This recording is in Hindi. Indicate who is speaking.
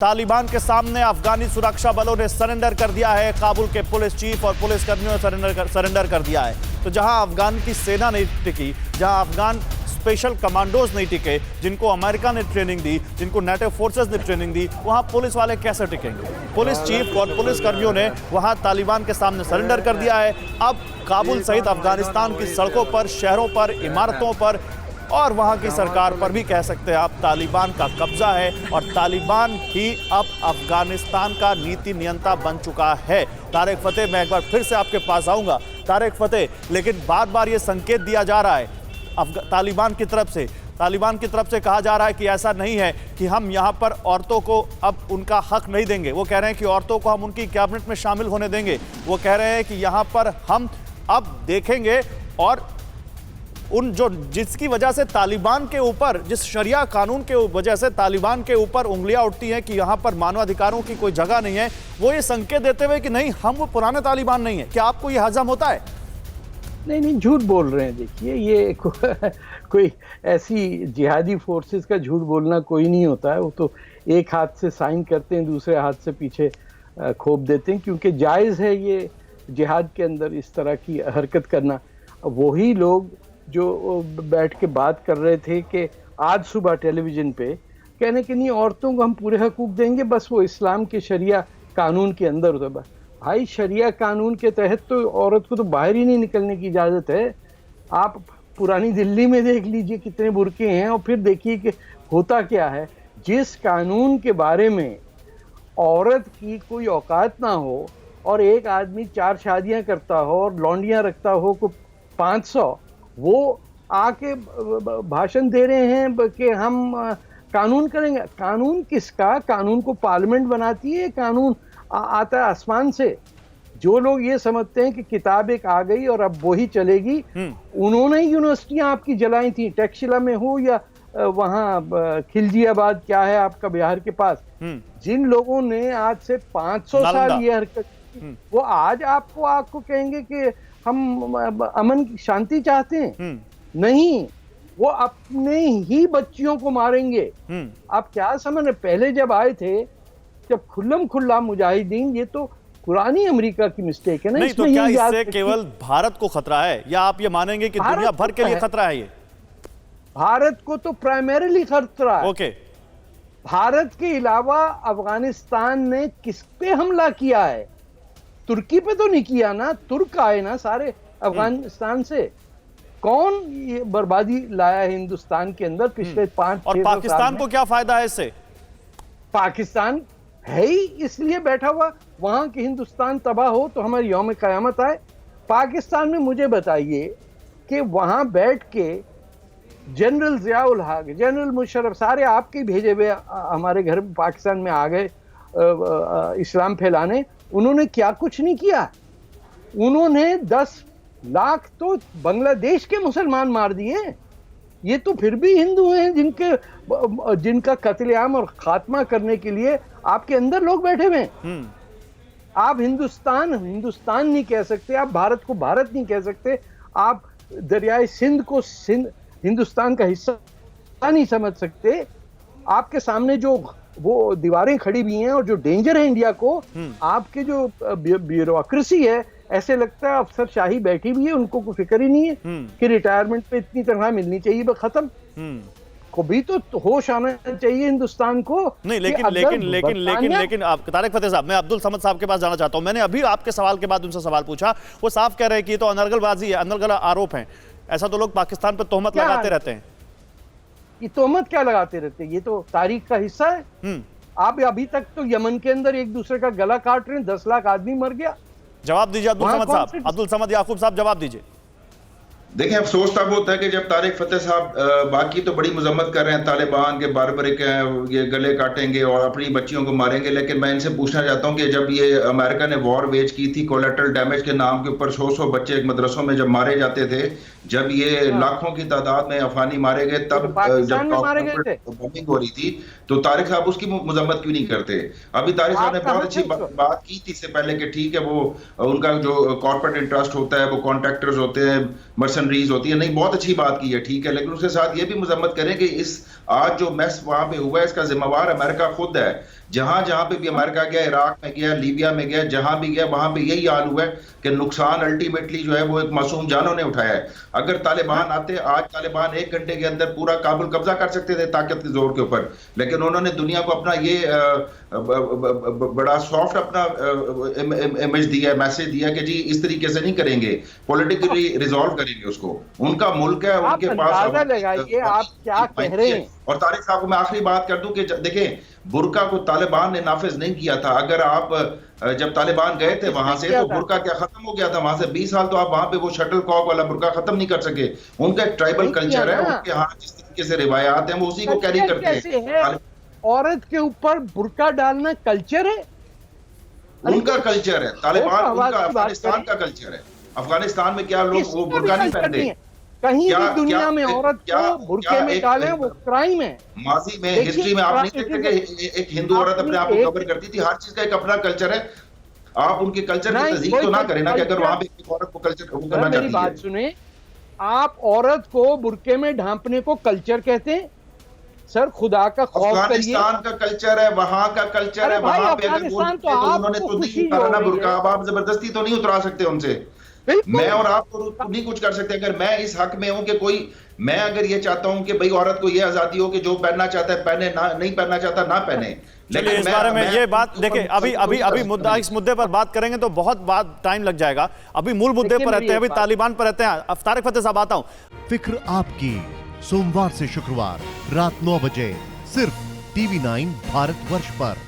Speaker 1: तालिबान के सामने अफगानी सुरक्षा बलों ने सरेंडर कर दिया है। काबुल के पुलिस चीफ और पुलिस कर्मियों ने सरेंडर कर दिया है। तो जहां अफगान की सेना नहीं टिकी, जहां अफगान स्पेशल कमांडोज नहीं टिके, जिनको अमेरिका ने ट्रेनिंग दी, जिनको नेटो फोर्सेस ने ट्रेनिंग दी, वहां पुलिस वाले कैसे टिकेंगे? पुलिस चीफ और पुलिस कर्मियों ने वहां तालिबान के सामने सरेंडर कर दिया है। अब काबुल सहित अफगानिस्तान की सड़कों पर, शहरों पर, इमारतों पर और वहां की सरकार पर भी कह सकते हैं आप तालिबान का कब्जा है और तालिबान ही अब अफगानिस्तान का नीति नियंता बन चुका है। तारिक फतेह, मैं एक बार फिर से आपके पास आऊंगा। तारिक फतेह, लेकिन बार बार ये संकेत दिया जा रहा है तालिबान की तरफ से कहा जा रहा है कि ऐसा नहीं है कि हम यहाँ पर औरतों को अब उनका हक नहीं देंगे। वो कह रहे हैं कि औरतों को हम उनकी कैबिनेट में शामिल होने देंगे। वो कह रहे हैं कि यहाँ पर हम अब देखेंगे और उन जो जिसकी वजह से तालिबान के ऊपर, जिस शरिया कानून के वजह से तालिबान के ऊपर उंगलियां उठती हैं कि यहाँ पर मानवाधिकारों की कोई जगह नहीं है, वो ये संकेत देते हुए कि नहीं, हम वो पुराने तालिबान नहीं है। क्या आपको ये हजम होता है?
Speaker 2: नहीं, झूठ बोल रहे हैं। देखिए, ये कोई ऐसी जिहादी फोर्सेस का झूठ बोलना कोई नहीं होता है। वो तो एक हाथ से साइन करते हैं, दूसरे हाथ से पीछे खोप देते हैं, क्योंकि जायज़ है ये जिहाद के अंदर इस तरह की हरकत करना। वही लोग जो बैठ के बात कर रहे थे कि आज सुबह टेलीविज़न पे कहने कि नहीं, औरतों को हम पूरे हकूक देंगे, बस वो इस्लाम के शरिया कानून के अंदर होता है। भाई, शरिया कानून के तहत तो औरत को तो बाहर ही नहीं निकलने की इजाज़त है। आप पुरानी दिल्ली में देख लीजिए कितने बुर्के हैं, और फिर देखिए कि होता क्या है। जिस कानून के बारे में औरत की कोई औकात ना हो और एक आदमी 4 शादियां करता हो और लौंडियां रखता हो को 500, वो आके भाषण दे रहे हैं कि हम कानून करेंगे। कानून किसका? कानून को पार्लियामेंट बनाती है, कानून आता है आसमान से। जो लोग ये समझते हैं कि किताब एक आ गई और अब वो ही चलेगी, उन्होंने यूनिवर्सिटियां आपकी जलाई थी, टैक्शिला में हो या वहाँ खिलजियाबाद क्या है आपका बिहार के पास। जिन लोगों ने आज से 500 साल ये हरकत की, वो आज आपको कहेंगे कि हम अमन की शांति चाहते हैं। नहीं, वो अपने ही बच्चियों को मारेंगे। आप क्या समझ रहे? पहले जब आए थे, जब खुल्लम खुल्ला मुजाहिदीन, ये तो पुरानी अमेरिका की मिस्टेक है ना।
Speaker 1: नहीं, तो क्या इससे केवल भारत को खतरा है, या आप ये मानेंगे कि दुनिया भर के लिए खतरा है? ये
Speaker 2: भारत को तो प्राइमरीली खतरा है।
Speaker 1: ओके।
Speaker 2: भारत के अलावा अफगानिस्तान ने किस पे हमला किया है? तुर्की पे तो नहीं किया ना। तुर्क आए ना सारे अफगानिस्तान से। कौन ये बर्बादी लाया है हिंदुस्तान के अंदर पिछले 5-6
Speaker 1: और पाकिस्तान को क्या फायदा है इससे?
Speaker 2: पाकिस्तान है ही इसलिए बैठा हुआ, वहां के हिंदुस्तान तबाह हो तो हमारी यौम क़यामत आए। पाकिस्तान में मुझे बताइए कि वहां बैठ के जनरल ज़ियाउल हक, जनरल मुशर्रफ, सारे आपके भेजे हुए हमारे घर पाकिस्तान में आ गए इस्लाम फैलाने। उन्होंने क्या कुछ नहीं किया। उन्होंने 10 लाख तो बांग्लादेश के मुसलमान मार दिए। ये तो फिर भी हिंदू हैं जिनका कत्लेआम और खात्मा करने के लिए आपके अंदर लोग बैठे हुए हैं। आप हिंदुस्तान नहीं कह सकते, आप भारत को भारत नहीं कह सकते, आप दरियाए सिंध को हिंदुस्तान का हिस्सा नहीं समझ सकते। आपके सामने जो वो दीवारें खड़ी हुई हैं और जो डेंजर है इंडिया को, आपके जो ब्यूरोक्रेसी है, ऐसे लगता है अफसरशाही बैठी हुई है, उनको कोई फिक्र ही नहीं है कि रिटायरमेंट पे इतनी तनख्वाह मिलनी चाहिए, बस खत्म। को भी तो होश आना चाहिए हिंदुस्तान को।
Speaker 1: नहीं, लेकिन आप तारिक फतेह साहब, मैं अब्दुल समद साहब के पास जाना चाहता हूं। मैंने अभी आपके सवाल के बाद उनसे सवाल पूछा, वो साफ कह रहे हैं कि ये तो अनर्गलबाजी है, अनर्गल आरोप है। ऐसा तो लोग पाकिस्तान पर तोहमत लगाते रहते हैं।
Speaker 2: ये तोहमत क्या लगाते रहते हैं? ये तो तारीख का हिस्सा है। आप अभी तक तो यमन के अंदर एक दूसरे का गला काट रहे हैं, 10 लाख आदमी मर गया।
Speaker 1: जवाब दीजिए अब्दुल समद साहब, अब्दुल समद याकूब साहब, जवाब दीजिए।
Speaker 3: देखिए, अफसोस तब होता है कि जब तारिक फतेह साहब बाकी तो बड़ी मजम्मत कर रहे हैं तालिबान के, बारबरिक ये गले काटेंगे और अपनी बच्चियों को मारेंगे, लेकिन मैं इनसे पूछना चाहता हूं कि जब ये अमेरिका ने वॉर वेज की थी कोलेटरल डैमेज के नाम के ऊपर, 100 बच्चे मदरसों में जब मारे जाते थे, जब ये लाखों की तादाद में अफगानी मारे गए, तब जब बॉम्बिंग हो रही थी, तो तारिक साहब उसकी मजम्मत क्यों नहीं करते? अभी तारिक साहब ने बहुत अच्छी बात की थी इससे पहले कि ठीक है, वो उनका जो कॉर्पोरेट इंटरेस्ट होता है, वो कॉन्ट्रैक्टर्स होते हैं, मर्सनरीज होती है, नहीं, बहुत अच्छी बात की है, ठीक है, लेकिन उसके साथ ये भी मजम्मत करें कि इस आज जो मैस वहां पे हुआ है, इसका जिम्मेवार अमेरिका खुद है। जहां जहां पे भी अमेरिका गया, इराक में गया, लीबिया में गया, जहां भी गया वहां पे यही हाल हुआ है कि नुकसान अल्टीमेटली जो है वो एक मासूम जानों ने उठाया है। अगर तालिबान आते, आज तालिबान 1 घंटे के अंदर पूरा काबुल कब्जा कर सकते थे ताकत के जोर के ऊपर, लेकिन उन्होंने दुनिया को अपना ये बड़ा सॉफ्ट अपना इमेज दिया, मैसेज दिया कि जी इस तरीके से नहीं करेंगे, पॉलिटिकली रिजॉल्व करेंगे उसको। उनका मुल्क है, उनके पास
Speaker 2: अंदाजा लगाइए आप क्या कह रहे हैं।
Speaker 3: और तारिक साहब को मैं आखिरी बात कर दूं कि देखें, बुर्का को तालिबान ने नाफिज नहीं किया था। अगर आप जब तालिबान गए थे वहां से तो बुर्का क्या खत्म हो गया था वहां से? 20 साल तो आप वहां पे वो शटल कॉक वाला बुर्का खत्म नहीं कर सके। उनका एक ट्राइबल कल्चर है, उनके यहाँ जिस तरीके से रिवायात हैं वो उसी को कैरी करते हैं।
Speaker 2: औरत के ऊपर बुर्का डालना कल्चर है,
Speaker 3: उनका कल्चर है। तालिबान उनका अफगानिस्तान का कल्चर है। अफगानिस्तान में क्या लोग वो बुर्का नहीं पहनते?
Speaker 2: कहीं भी दुनिया में औरत को बुर्के में डालें वो क्राइम है।
Speaker 3: माजी में, हिस्ट्री में आप नहीं देखते कि एक हिंदू औरत अपने आप को कवर करती थी? हर चीज का एक अपना कल्चर है। आप उनके कल्चर की तस्दीक तो ना करें ना कि अगर वहां पे एक औरत को कल्चर करना चाहती है।
Speaker 2: मेरी बात सुने, आप औरत को बुर्के में ढांपने को कल्चर कहते हैं? सर खुदा का खौफ करिए।
Speaker 3: अफगानिस्तान का कल्चर है, वहां का कल्चर है। वहां पे अगर उन्होंने तो नहीं उतारा ना बुर्का, अब आप जबरदस्ती तो नहीं उतरा सकते उनसे। मैं और आप तो नहीं कुछ कर सकते। अगर मैं इस हक में हूं कि कोई, मैं अगर ये चाहता हूं कि भाई औरत को ये आजादी हो कि जो पहनना चाहता है पहने, ना नहीं पहनना चाहता ना पहने।
Speaker 1: लेकिन इस बारे में ये बात देखिए, अभी मुद्दा, इस मुद्दे पर बात करेंगे तो बहुत बात टाइम लग जाएगा। अभी मूल मुद्दे पर रहते हैं, अभी तालिबान पर रहते हैं। तारिक फतेह साहब आता हूं।
Speaker 4: फिक्र आपकी, सोमवार से शुक्रवार रात 9 बजे सिर्फ TV9 भारतवर्ष पर।